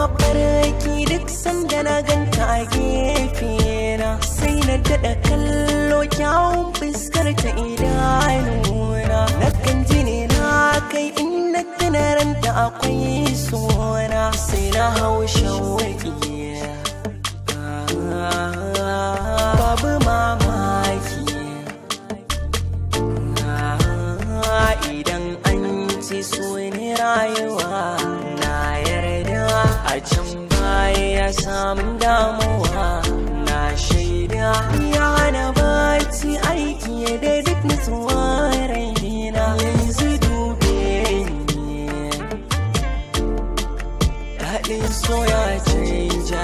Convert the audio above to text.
mafarki duk sanda na ganta a gefe na, sai na daɗa kallo kyawun fuskar ta idanuna. Na kan ji ne na kai in na tunaranta akwai suna, sai na hau shawaki babu mamaki idan an ci su ne rayuwa. Na yarda a can baya ya samu damuwa, na shaida ya hana bacci aiki da duk nutsuwar raina. Yanzu dube ni, daɗin so ya canja